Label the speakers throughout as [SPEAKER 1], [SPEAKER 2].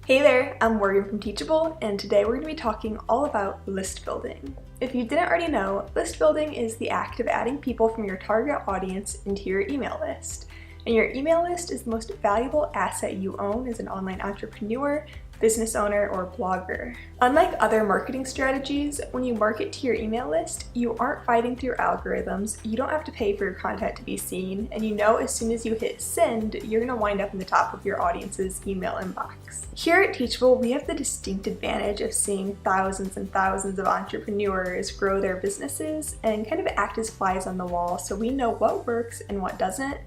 [SPEAKER 1] Hey there, I'm Morgan from Teachable, and today we're going to be talking all about list building. If you didn't already know, list building is the act of adding people from your target audience into your email list. And your email list is the most valuable asset you own as an online entrepreneur, business owner, or blogger. Unlike other marketing strategies, when you market to your email list, you aren't fighting through algorithms, you don't have to pay for your content to be seen, and you know as soon as you hit send, you're going to wind up in the top of your audience's email inbox. Here at Teachable, we have the distinct advantage of seeing thousands and thousands of entrepreneurs grow their businesses and kind of act as flies on the wall, so we know what works and what doesn't.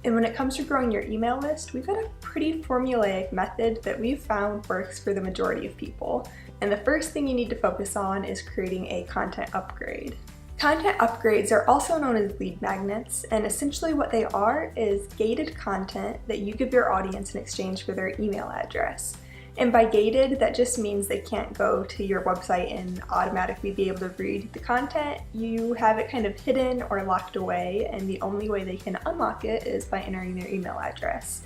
[SPEAKER 1] And when it comes to growing your email list, we've got a pretty formulaic method that we've found works for the majority of people. And the first thing you need to focus on is creating a content upgrade. Content upgrades are also known as lead magnets, and essentially what they are is gated content that you give your audience in exchange for their email address. And by gated, that just means they can't go to your website and automatically be able to read the content. You have it kind of hidden or locked away, and the only way they can unlock it is by entering their email address.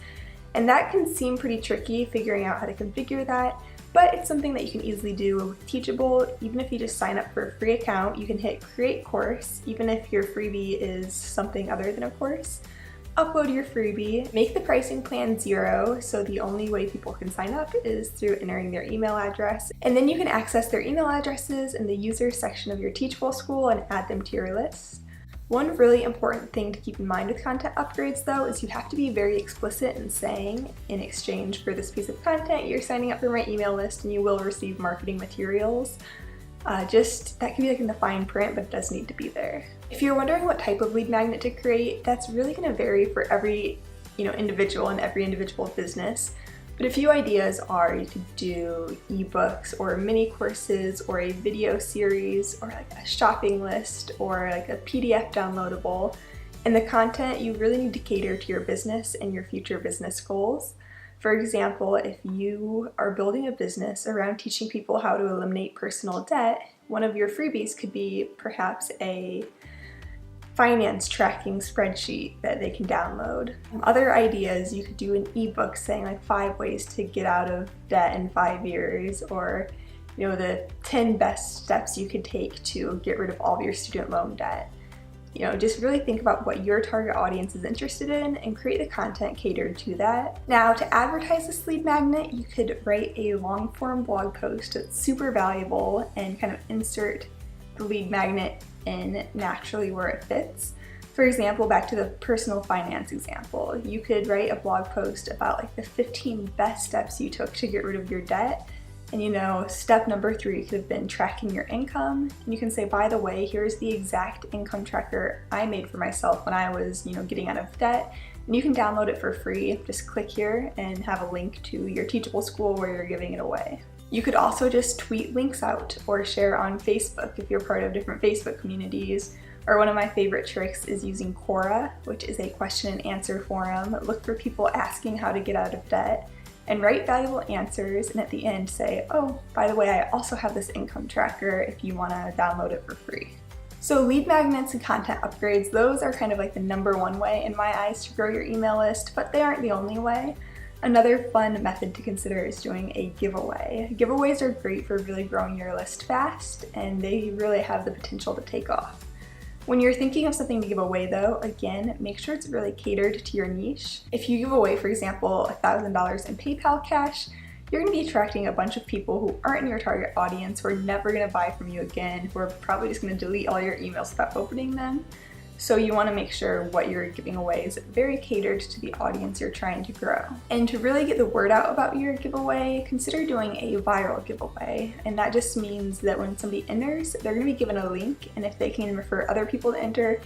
[SPEAKER 1] And that can seem pretty tricky figuring out how to configure that, but it's something that you can easily do with Teachable. Even if you just sign up for a free account, you can hit create course, even if your freebie is something other than a course. Upload your freebie, make the pricing plan $0, so the only way people can sign up is through entering their email address, and then you can access their email addresses in the users section of your Teachable school and add them to your list. One really important thing to keep in mind with content upgrades though is you have to be very explicit in saying, in exchange for this piece of content, you're signing up for my email list and you will receive marketing materials. That can be like in the fine print, but it does need to be there. If you're wondering what type of lead magnet to create, that's really going to vary for every individual and every individual business. But a few ideas are you could do ebooks or mini courses or a video series or like a shopping list or like a PDF downloadable. And the content, you really need to cater to your business and your future business goals. For example, if you are building a business around teaching people how to eliminate personal debt, one of your freebies could be perhaps a finance tracking spreadsheet that they can download. Other ideas, you could do an ebook saying like 5 ways to get out of debt in 5 years, or the 10 best steps you could take to get rid of all of your student loan debt. Just really think about what your target audience is interested in and create the content catered to that. Now, to advertise this lead magnet, you could write a long form blog post that's super valuable and kind of insert the lead magnet in naturally where it fits. For example, back to the personal finance example, you could write a blog post about like the 15 best steps you took to get rid of your debt. And step number 3 could have been tracking your income. And you can say, by the way, here's the exact income tracker I made for myself when I was, getting out of debt. And you can download it for free. Just click here and have a link to your Teachable school where you're giving it away. You could also just tweet links out or share on Facebook if you're part of different Facebook communities. Or one of my favorite tricks is using Quora, which is a question and answer forum. Look for people asking how to get out of debt and write valuable answers, and at the end say, oh, by the way, I also have this income tracker if you want to download it for free. So lead magnets and content upgrades, those are kind of like the #1 way in my eyes to grow your email list, but they aren't the only way. Another fun method to consider is doing a giveaway. Giveaways are great for really growing your list fast, and they really have the potential to take off. When you're thinking of something to give away though, again, make sure it's really catered to your niche. If you give away, for example, $1,000 in PayPal cash, you're going to be attracting a bunch of people who aren't in your target audience, who are never going to buy from you again, who are probably just going to delete all your emails without opening them. So you want to make sure what you're giving away is very catered to the audience you're trying to grow. And to really get the word out about your giveaway, consider doing a viral giveaway. And that just means that when somebody enters, they're going to be given a link, and if they can refer other people to enter,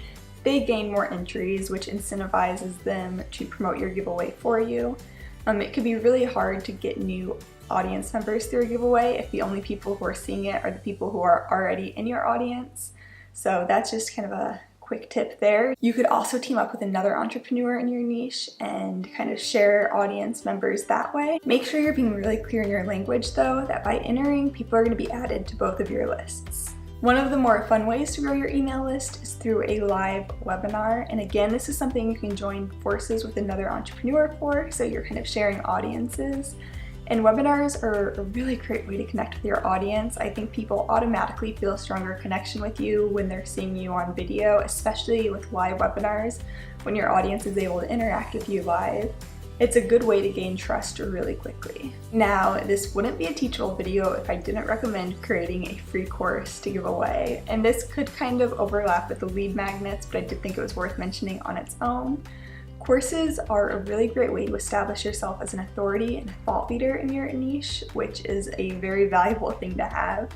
[SPEAKER 1] they gain more entries, which incentivizes them to promote your giveaway for you. It could be really hard to get new audience members through a giveaway if the only people who are seeing it are the people who are already in your audience. So that's just kind of a quick tip there. You could also team up with another entrepreneur in your niche and kind of share audience members that way. Make sure you're being really clear in your language though, that by entering, people are going to be added to both of your lists. One of the more fun ways to grow your email list is through a live webinar. And again, this is something you can join forces with another entrepreneur for, so you're kind of sharing audiences. And webinars are a really great way to connect with your audience. I think people automatically feel a stronger connection with you when they're seeing you on video, especially with live webinars, when your audience is able to interact with you live. It's a good way to gain trust really quickly. Now, this wouldn't be a Teachable video if I didn't recommend creating a free course to give away, and this could kind of overlap with the lead magnets, but I did think it was worth mentioning on its own. Courses are a really great way to establish yourself as an authority and a thought leader in your niche, which is a very valuable thing to have.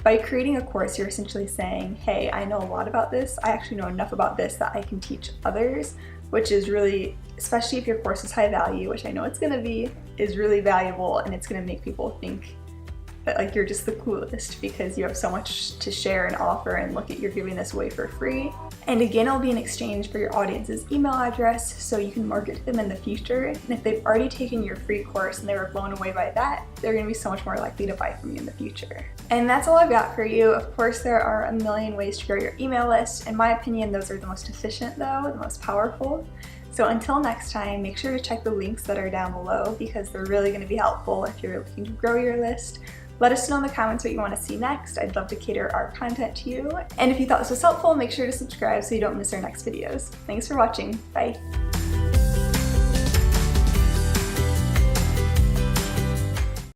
[SPEAKER 1] By creating a course, you're essentially saying, hey, I know a lot about this, I actually know enough about this that I can teach others, which is really, especially if your course is high value, which I know it's gonna be, is really valuable, and it's gonna make people think that like you're just the coolest because you have so much to share and offer, and look at, you're giving this away for free. And again, it'll be in exchange for your audience's email address, so you can market to them in the future. And if they've already taken your free course and they were blown away by that, they're gonna be so much more likely to buy from you in the future. And that's all I've got for you. Of course, there are a million ways to grow your email list. In my opinion, those are the most efficient though, the most powerful. So until next time, make sure to check the links that are down below because they're really gonna be helpful if you're looking to grow your list. Let us know in the comments what you want to see next. I'd love to cater our content to you. And if you thought this was helpful, make sure to subscribe so you don't miss our next videos. Thanks for watching. Bye.